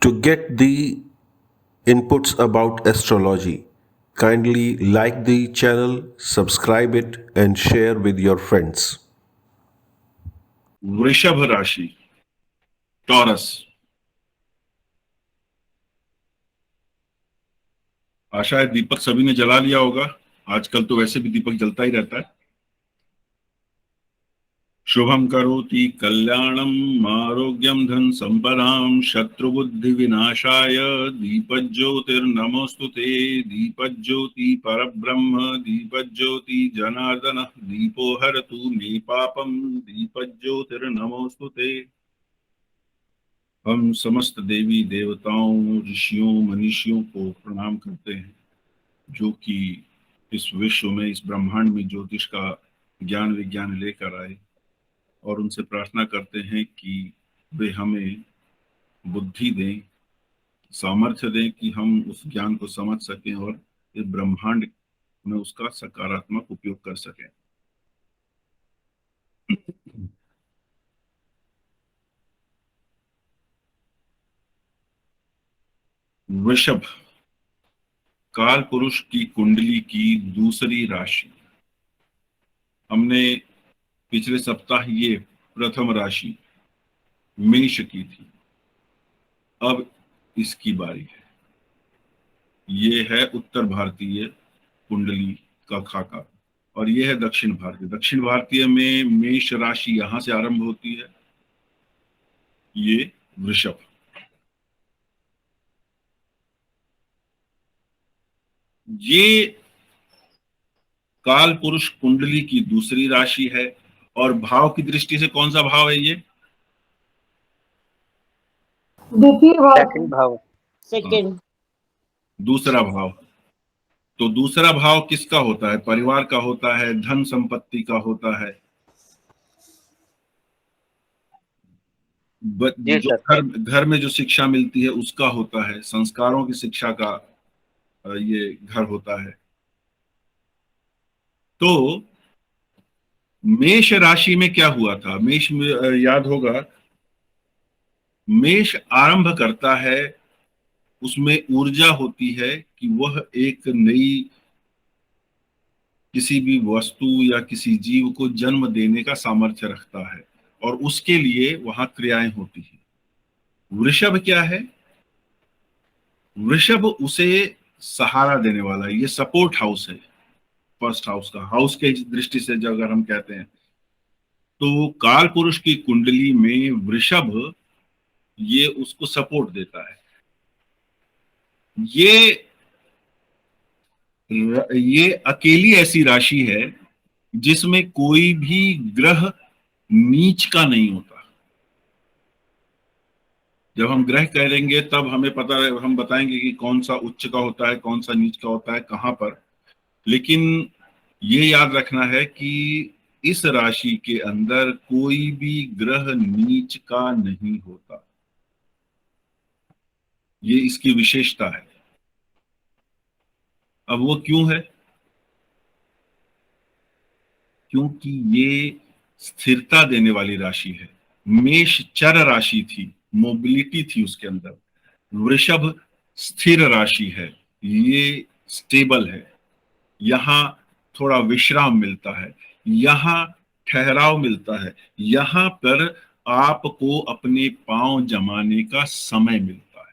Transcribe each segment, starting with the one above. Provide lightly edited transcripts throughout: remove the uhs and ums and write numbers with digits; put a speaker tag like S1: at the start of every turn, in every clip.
S1: To get the inputs about astrology, kindly like the channel, subscribe it, and share with your friends.
S2: वृषभ राशि, taurus. आशा है दीपक सभी ने जला लिया होगा। आजकल तो वैसे भी दीपक जलता ही रहता है। शुभम करोति कल्याणम आरोग्यम धन संपदाम शत्रुबुद्धि विनाशाय दीपज्योतिर्नमोस्तुते। दीपज्योति परब्रह्म दीपज्योति जनार्दन दीपो हरतु मे पापम दीपज्योतिर्नमोस्तुते। हम समस्त देवी देवताओं, ऋषियों, मनीषियों को प्रणाम करते हैं जो कि इस विश्व में, इस ब्रह्मांड में ज्योतिष का ज्ञान विज्ञान लेकर आए, और उनसे प्रार्थना करते हैं कि वे हमें बुद्धि दें, सामर्थ्य दें कि हम उस ज्ञान को समझ सकें और इस ब्रह्मांड में उसका सकारात्मक उपयोग कर सकें। वृषभ, काल पुरुष की कुंडली की दूसरी राशि। हमने पिछले सप्ताह ये प्रथम राशि मेष की थी, अब इसकी बारी है। ये है उत्तर भारतीय कुंडली का खाका और ये है दक्षिण भारतीय। दक्षिण भारतीय में मेष राशि यहां से आरंभ होती है, ये वृषभ। ये काल पुरुष कुंडली की दूसरी राशि है और भाव की दृष्टि से कौन सा भाव है ये?
S3: द्वितीय भाव।
S4: सेकंड भाव।
S3: सेकंड।
S2: दूसरा भाव। तो दूसरा भाव किसका होता है? परिवार का होता है, धन संपत्ति का होता है। जो घर में जो शिक्षा मिलती है उसका होता है, संस्कारों की शिक्षा का ये घर होता है। तो मेष राशि में क्या हुआ था? मेष में याद होगा, मेष आरंभ करता है, उसमें ऊर्जा होती है कि वह एक नई किसी भी वस्तु या किसी जीव को जन्म देने का सामर्थ्य रखता है और उसके लिए वहां क्रियाएं होती हैं। वृषभ क्या है? वृषभ उसे सहारा देने वाला है, ये सपोर्ट हाउस है, फर्स्ट हाउस का। हाउस के दृष्टि से जब अगर हम कहते हैं तो काल पुरुष की कुंडली में वृषभ ये उसको सपोर्ट देता है। ये अकेली ऐसी राशि है जिसमें कोई भी ग्रह नीच का नहीं होता। जब हम ग्रह कहेंगे तब हमें पता है, हम बताएंगे कि कौन सा उच्च का होता है, कौन सा नीच का होता है, कहां पर। लेकिन ये याद रखना है कि इस राशि के अंदर कोई भी ग्रह नीच का नहीं होता। ये इसकी विशेषता है। अब वो क्यों है? क्योंकि ये स्थिरता देने वाली राशि है। मेष चर राशि थी, मोबिलिटी थी उसके अंदर। वृषभ स्थिर राशि है, ये स्टेबल है। यहां थोड़ा विश्राम मिलता है, यहां ठहराव मिलता है, यहां पर आपको अपने पांव जमाने का समय मिलता है।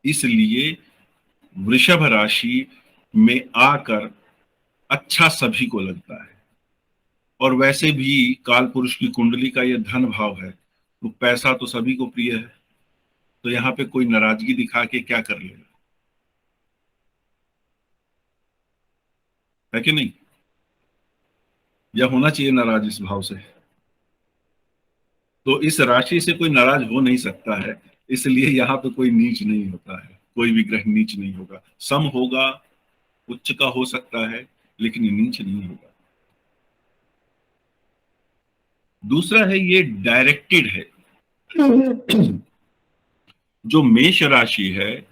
S2: इसलिए वृषभ राशि में आकर अच्छा सभी को लगता है। और वैसे भी काल पुरुष की कुंडली का यह धन भाव है, तो पैसा तो सभी को प्रिय है। तो यहाँ पे कोई नाराजगी दिखा के क्या कर लेगा, है कि नहीं? या होना चाहिए नाराज इस भाव से? तो इस राशि से कोई नाराज हो नहीं सकता है, इसलिए यहाँ पे कोई नीच नहीं होता है, कोई भी ग्रह नीच नहीं होगा। सम होगा, उच्च का हो सकता है, लेकिन नीच नहीं होगा। दूसरा है ये डायरेक्टेड है। जो मेष राशि है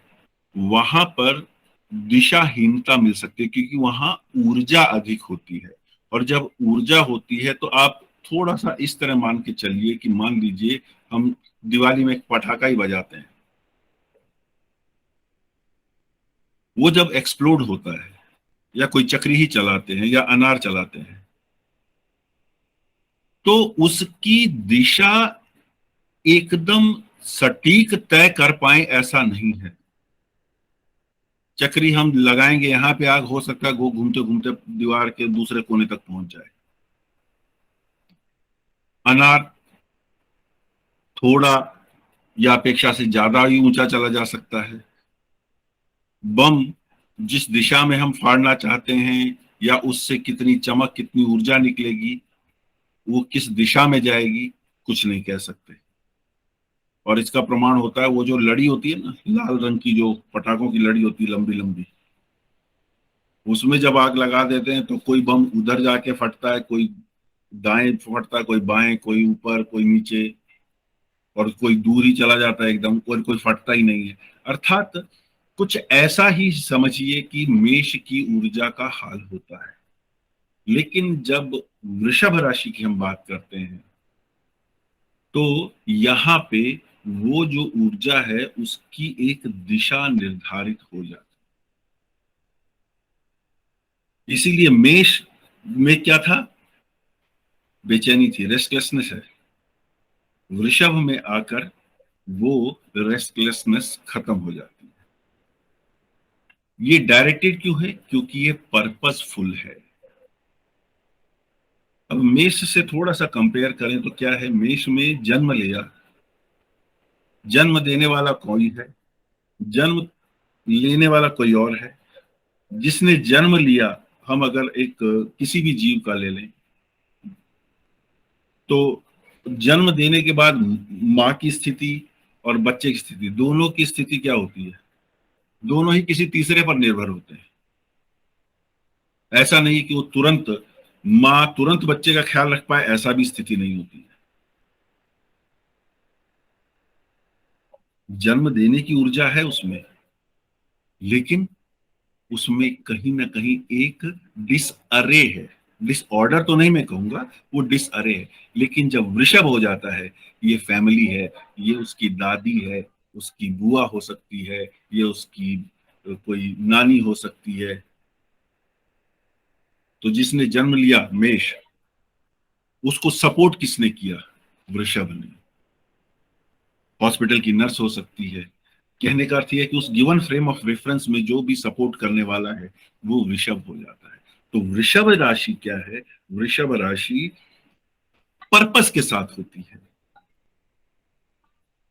S2: वहां पर दिशाहीनता मिल सकती है, क्योंकि वहां ऊर्जा अधिक होती है। और जब ऊर्जा होती है तो आप थोड़ा सा इस तरह मान के चलिए कि मान लीजिए हम दिवाली में एक पटाखा ही बजाते हैं, वो जब एक्सप्लोड होता है या कोई चक्री ही चलाते हैं या अनार चलाते हैं, तो उसकी दिशा एकदम सटीक तय कर पाए ऐसा नहीं है। चक्री हम लगाएंगे, यहां पे आग, हो सकता है वो घूमते घूमते दीवार के दूसरे कोने तक पहुंच जाए। अनार थोड़ा या अपेक्षा से ज्यादा ही ऊंचा चला जा सकता है। बम जिस दिशा में हम फाड़ना चाहते हैं या उससे कितनी चमक, कितनी ऊर्जा निकलेगी, वो किस दिशा में जाएगी, कुछ नहीं कह सकते। और इसका प्रमाण होता है वो जो लड़ी होती है ना, लाल रंग की जो पटाखों की लड़ी होती है लंबी लंबी, उसमें जब आग लगा देते हैं तो कोई बम उधर जाके फटता है, कोई दाएं फटता है, कोई बाएं, कोई ऊपर, कोई नीचे, और कोई दूर ही चला जाता है एकदम, और कोई फटता ही नहीं है। अर्थात कुछ ऐसा ही समझिए कि मेष की ऊर्जा का हाल होता है। लेकिन जब वृषभ राशि की हम बात करते हैं तो यहाँ पे वो जो ऊर्जा है उसकी एक दिशा निर्धारित हो जाती है। इसीलिए मेष में क्या था, बेचैनी थी, रेस्टलेसनेस है। वृषभ में आकर वो रेस्टलेसनेस खत्म हो जाती है। ये डायरेक्टेड क्यों है? क्योंकि ये पर्पसफुल है। अब मेष से थोड़ा सा कंपेयर करें तो क्या है, मेष में जन्म लिया, जन्म देने वाला कोई है, जन्म लेने वाला कोई और है। जिसने जन्म लिया, हम अगर एक किसी भी जीव का ले लें, तो जन्म देने के बाद माँ की स्थिति और बच्चे की स्थिति, दोनों की स्थिति क्या होती है? दोनों ही किसी तीसरे पर निर्भर होते हैं। ऐसा नहीं कि वो तुरंत, माँ तुरंत बच्चे का ख्याल रख पाए, ऐसा भी स्थिति नहीं होती है। जन्म देने की ऊर्जा है उसमें, लेकिन उसमें कहीं ना कहीं एक डिसअरे है। डिसऑर्डर तो नहीं मैं कहूंगा, वो डिसअरे है। लेकिन जब वृषभ हो जाता है, ये फैमिली है, ये उसकी दादी है, उसकी बुआ हो सकती है, ये उसकी कोई नानी हो सकती है। तो जिसने जन्म लिया मेष, उसको सपोर्ट किसने किया? वृषभ ने। हॉस्पिटल की नर्स हो सकती है। कहने का अर्थ यह है कि उस गिवन फ्रेम ऑफ रेफरेंस में जो भी सपोर्ट करने वाला है वो वृषभ हो जाता है। तो वृषभ राशि क्या है? वृषभ राशि पर्पस के साथ होती है।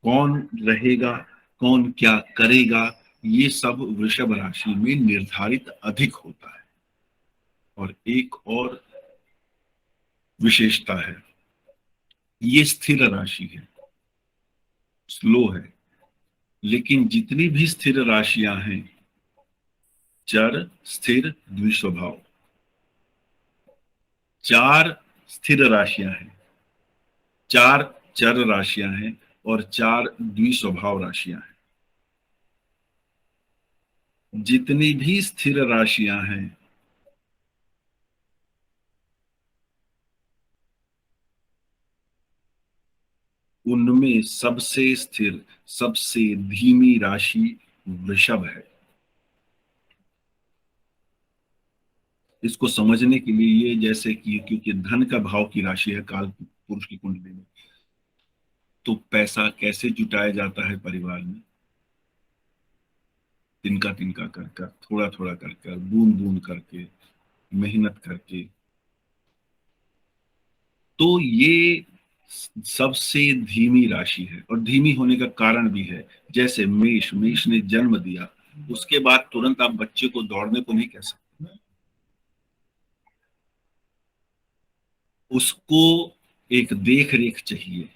S2: कौन रहेगा, कौन क्या करेगा, ये सब वृषभ राशि में निर्धारित अधिक होता है। और एक और विशेषता है, ये स्थिर राशि है, स्लो है। लेकिन जितनी भी स्थिर राशियां हैं, चर, स्थिर, द्विस्वभाव, चार स्थिर राशियां हैं, चार चर राशियां हैं और चार द्विस्वभाव राशियां हैं। जितनी भी स्थिर राशियां हैं, उनमें सबसे स्थिर, सबसे धीमी राशि वृषभ है। इसको समझने के लिए ये, जैसे कि क्योंकि धन का भाव की राशि है काल पुरुष की कुंडली में, तो पैसा कैसे जुटाया जाता है परिवार में? तिनका तिनका कर कर, थोड़ा थोड़ा कर कर, बूंद बूंद करके, मेहनत करके। तो ये सबसे धीमी राशि है। और धीमी होने का कारण भी है, जैसे मेष, मेष ने जन्म दिया, उसके बाद तुरंत आप बच्चे को दौड़ने को नहीं कह सकते। उसको एक देख रेख चाहिए।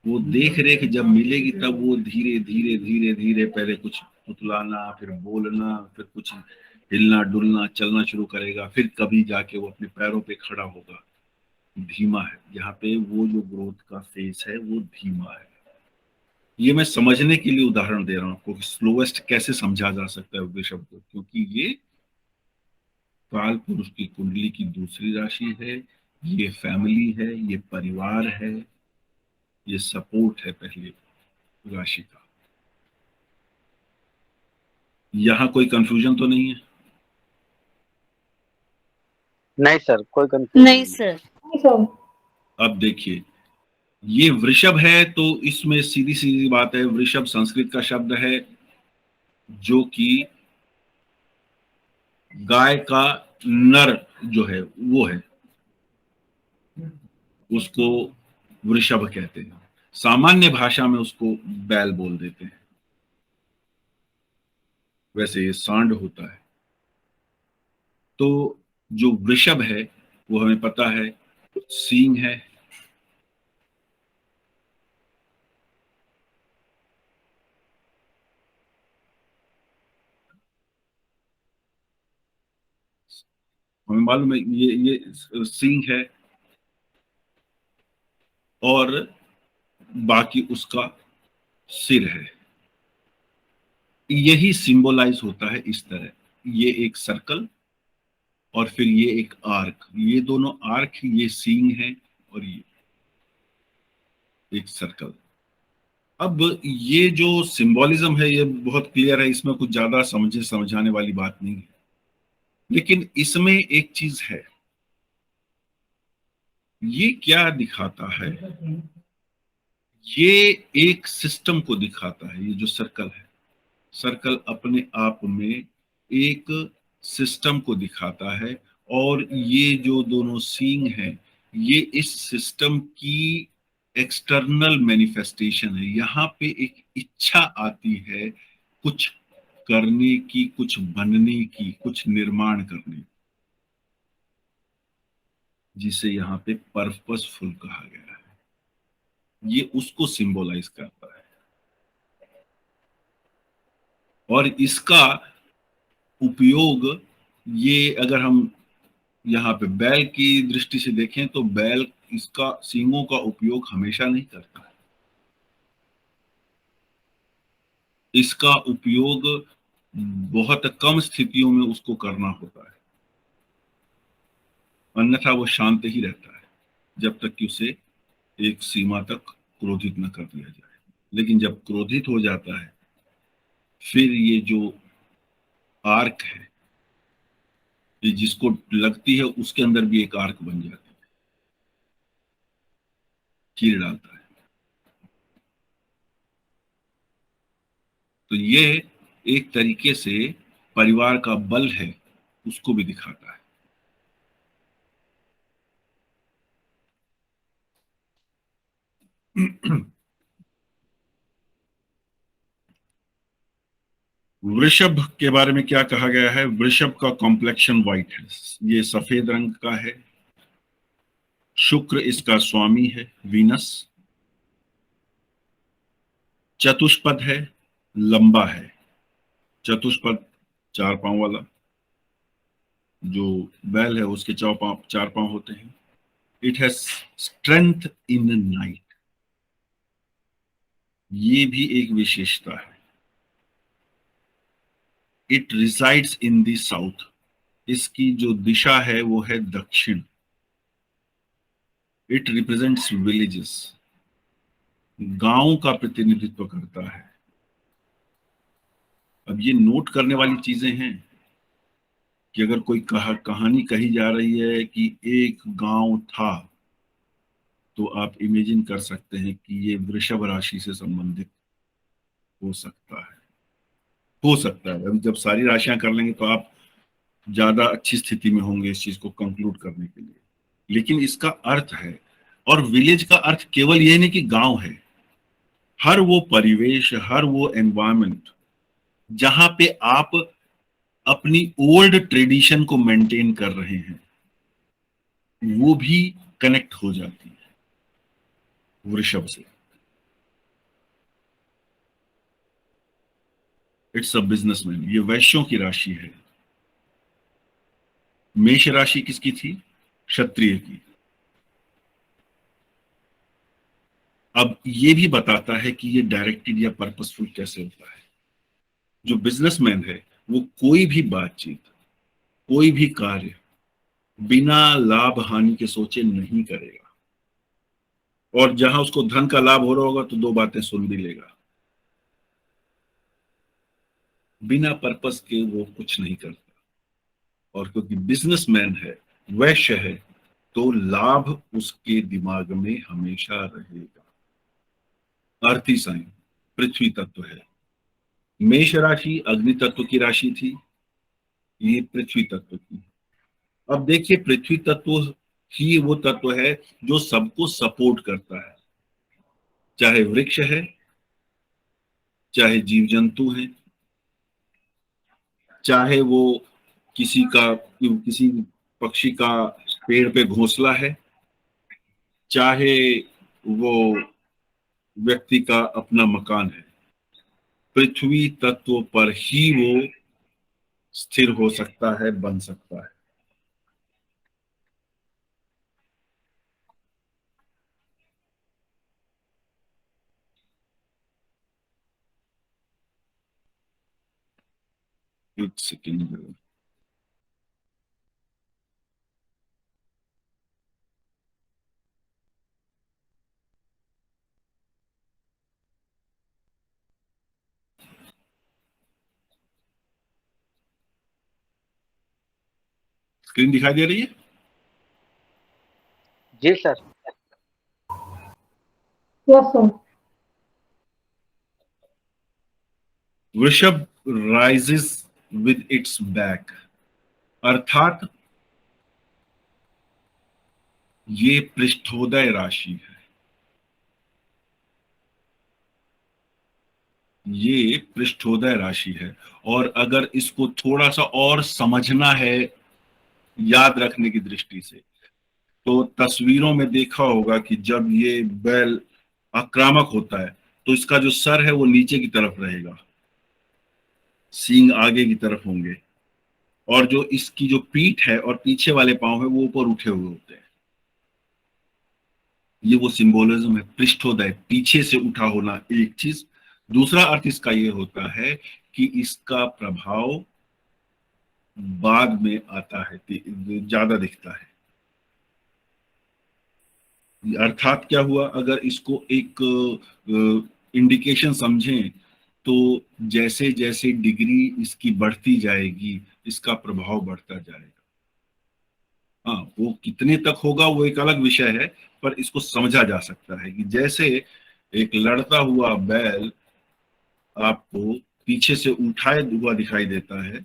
S2: वो देख रेख जब मिलेगी तब वो धीरे धीरे धीरे धीरे पहले कुछ तुतलाना, फिर बोलना, फिर कुछ हिलना डुलना, चलना शुरू करेगा, फिर कभी जाके वो अपने पैरों पे खड़ा होगा। धीमा है, यहाँ पे वो जो ग्रोथ का फेज है वो धीमा है। ये मैं समझने के लिए उदाहरण दे रहा हूँ आपको कि स्लोएस्ट कैसे समझा जा सकता है वृषभ को, क्योंकि ये काल पुरुष की कुंडली की दूसरी राशि है, ये फैमिली है, ये परिवार है। ये सपोर्ट है पहले राशि का। यहां कोई कंफ्यूजन तो नहीं है?
S4: नहीं सर, कोई कंफ्यूजन
S5: नहीं सर।
S3: नहीं सर।
S2: अब देखिए, ये वृषभ है तो इसमें सीधी सीधी बात है, वृषभ संस्कृत का शब्द है जो कि गाय का नर जो है वो है, उसको वृषभ कहते हैं। सामान्य भाषा में उसको बैल बोल देते हैं, वैसे ये सांड होता है। तो जो वृषभ है वो हमें पता है सींग है, हमें मालूम है ये सींग है, और बाकी उसका सिर है। यही सिंबलाइज होता है इस तरह, ये एक सर्कल और फिर ये एक आर्क, ये दोनों आर्क, ये सींग है और ये एक सर्कल। अब ये जो सिंबोलिज्म है ये बहुत क्लियर है, इसमें कुछ ज्यादा समझाने वाली बात नहीं है। लेकिन इसमें एक चीज है, ये क्या दिखाता है, ये एक सिस्टम को दिखाता है। ये जो सर्कल है, सर्कल अपने आप में एक सिस्टम को दिखाता है, और ये जो दोनों सींग हैं ये इस सिस्टम की एक्सटर्नल मैनिफेस्टेशन है। यहाँ पे एक इच्छा आती है कुछ करने की, कुछ बनने की, कुछ निर्माण करने की, जिसे यहाँ पे पर्पसफुल कहा गया है। ये उसको सिंबलाइज करता है, और इसका उपयोग, ये अगर हम यहाँ पे बैल की दृष्टि से देखें तो बैल इसका सींगों का उपयोग हमेशा नहीं करता है। इसका उपयोग बहुत कम स्थितियों में उसको करना होता है, अन्यथा वो शांत ही रहता है जब तक कि उसे एक सीमा तक क्रोधित न कर दिया जाए। लेकिन जब क्रोधित हो जाता है, फिर ये जो आर्क है, ये जिसको लगती है उसके अंदर भी एक आर्क बन जाती है, चीर डालता है। तो ये एक तरीके से परिवार का बल है, उसको भी दिखाता है। वृषभ के बारे में क्या कहा गया है? वृषभ का कॉम्प्लेक्शन व्हाइट है, ये सफेद रंग का है। शुक्र इसका स्वामी है, वीनस। चतुष्पद है, लंबा है। चतुष्पद 4 पांव वाला, जो बैल है उसके 4 पांव होते हैं। It has strength in night, ये भी एक विशेषता है। It resides in the south, इसकी जो दिशा है वो है दक्षिण। इट रिप्रेजेंट्स विलेजेस, गांव का प्रतिनिधित्व करता है। अब ये नोट करने वाली चीजें हैं कि अगर कोई कहानी कही जा रही है कि एक गांव था, तो आप इमेजिन कर सकते हैं कि ये वृषभ राशि से संबंधित हो सकता है। अभी जब सारी राशियां कर लेंगे तो आप ज्यादा अच्छी स्थिति में होंगे इस चीज को कंक्लूड करने के लिए। लेकिन इसका अर्थ है, और विलेज का अर्थ केवल यह नहीं कि गांव है, हर वो परिवेश, हर वो एनवायरमेंट जहां पे आप अपनी ओल्ड ट्रेडिशन को मेंटेन कर रहे हैं, वो भी कनेक्ट हो जाती है वृषभ से। इट्स अ बिजनेसमैन, ये वैश्यों की राशि है। मेष राशि किसकी थी? क्षत्रिय की। अब ये भी बताता है कि ये डायरेक्टेड या पर्पसफुल कैसे होता है। जो बिजनेसमैन है वो कोई भी बातचीत, कोई भी कार्य बिना लाभ हानि के सोचे नहीं करेगा। और जहां उसको धन का लाभ हो रहा होगा तो दो बातें सुन भी लेगा। बिना पर्पस के वो कुछ नहीं करता। और क्योंकि बिजनेसमैन है, वैश्य है, तो लाभ उसके दिमाग में हमेशा रहेगा। अर्थी साइन पृथ्वी तत्व है। मेष राशि अग्नि तत्व की राशि थी, ये पृथ्वी तत्व की। अब देखिए, पृथ्वी तत्व ही वो तत्व है जो सबको सपोर्ट करता है, चाहे वृक्ष है, चाहे जीव जंतु है, चाहे वो किसी पक्षी का पेड़ पे घोंसला है, चाहे वो व्यक्ति का अपना मकान है। पृथ्वी तत्व पर ही वो स्थिर हो सकता है, बन सकता है। एक सेकेंड, स्क्रीन दिखाई दे रही है?
S4: जी सर।
S3: Yes sir.
S2: वृषभ राइजेस विद इट्स बैक, अर्थात ये पृष्ठोदय राशि है। ये पृष्ठोदय राशि है। और अगर इसको थोड़ा सा और समझना है याद रखने की दृष्टि से, तो तस्वीरों में देखा होगा कि जब ये बैल आक्रामक होता है तो इसका जो सर है वो नीचे की तरफ रहेगा, सींग आगे की तरफ होंगे, और जो इसकी जो पीठ है और पीछे वाले पांव है वो ऊपर उठे हुए होते हैं। ये वो सिंबोलिज्म है, पृष्ठोदय, पीछे से उठा होना एक चीज। दूसरा अर्थ इसका ये होता है कि इसका प्रभाव बाद में आता है, ज्यादा दिखता है। अर्थात क्या हुआ, अगर इसको एक इंडिकेशन समझें तो जैसे जैसे डिग्री इसकी बढ़ती जाएगी इसका प्रभाव बढ़ता जाएगा। हाँ, वो कितने तक होगा वो एक अलग विषय है, पर इसको समझा जा सकता है कि जैसे एक लड़ता हुआ बैल आपको पीछे से उठाए हुआ दिखाई देता है,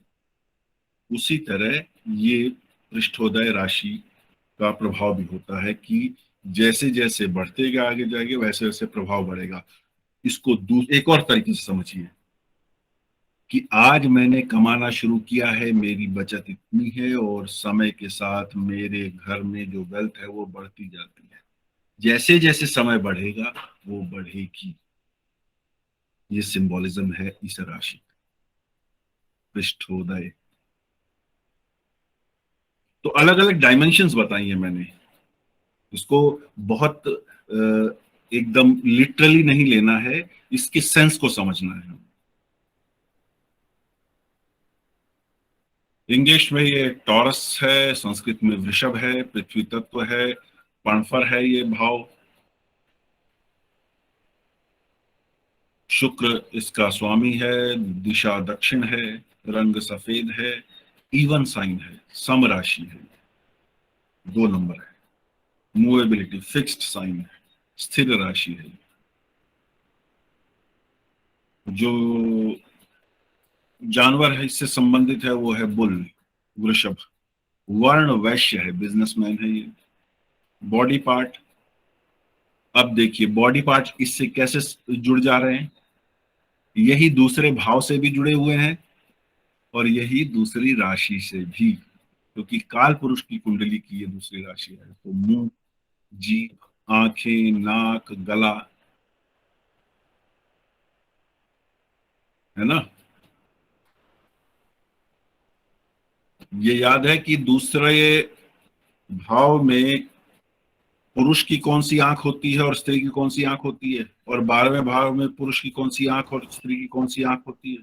S2: उसी तरह ये पृष्ठोदय राशि का प्रभाव भी होता है कि जैसे जैसे बढ़ते गए आगे जाएंगे वैसे वैसे प्रभाव बढ़ेगा। इसको एक और तरीके से समझिए कि आज मैंने कमाना शुरू किया है, मेरी बचत इतनी है और समय के साथ मेरे घर में जो वेल्थ है वो बढ़ती जाती है। जैसे जैसे समय बढ़ेगा वो बढ़ेगी। ये सिंबोलिज्म है इस राशि का, पृष्ठोदय। तो अलग अलग डायमेंशंस बताई है मैंने। इसको बहुत एकदम लिटरली नहीं लेना है, इसके सेंस को समझना है। इंग्लिश में ये टॉरस है, संस्कृत में वृषभ है, पृथ्वी तत्व है, पणफर है ये भाव। शुक्र इसका स्वामी है, दिशा दक्षिण है, रंग सफेद है, इवन साइन है, सम राशि है, 2 नंबर है, मूवेबिलिटी फिक्स्ड साइन है, स्थिर राशि है। जो जानवर है इससे संबंधित है वो है बुल, वृषभ। वर्ण वैश्य है, बिजनेसमैन है ये। बॉडी पार्ट, अब देखिए बॉडी पार्ट इससे कैसे जुड़ जा रहे हैं, यही दूसरे भाव से भी जुड़े हुए हैं और यही दूसरी राशि से भी, क्योंकि काल पुरुष की कुंडली की ये दूसरी राशि है। तो मुंह, जीभ, आंखें, नाक, गला, है ना। ये याद है कि दूसरे भाव में पुरुष की कौन सी आंख होती है और स्त्री की कौन सी आंख होती है, और 12वें भाव में पुरुष की कौन सी आंख और स्त्री की कौन सी आंख होती है।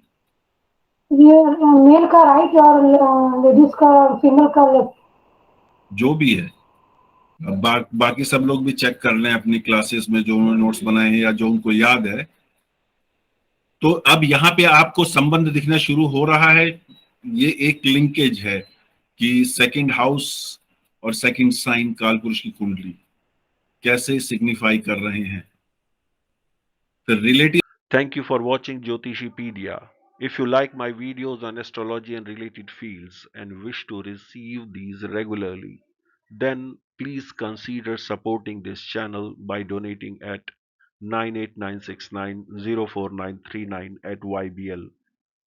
S3: ये मेल का राइट और लेडीज का फीमेल का लेफ्ट।
S2: जो भी है, बाकी सब लोग भी चेक कर लें अपनी क्लासेस में जो उन्होंने नोट्स बनाए हैं या जो उनको याद है। तो अब यहाँ पे आपको संबंध दिखना शुरू हो रहा है। ये एक लिंकेज है कि सेकंड हाउस और सेकंड साइन काल पुरुष की कुंडली कैसे सिग्निफाई कर रहे हैं। तो relative
S1: Thank you for watching Jyotishipedia. If you like my videos on astrology and related fields and wish to receive these regularly, then please consider supporting this channel by donating at 989690439 at YBL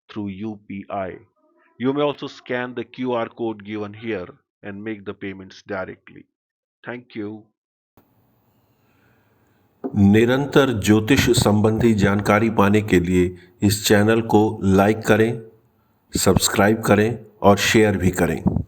S1: through UPI. You may also scan the QR code given here and make the payments directly. Thank you. निरंतर ज्योतिष संबंधी जानकारी पाने के लिए इस channel को like करें, सब्सक्राइब करें और शेयर भी करें।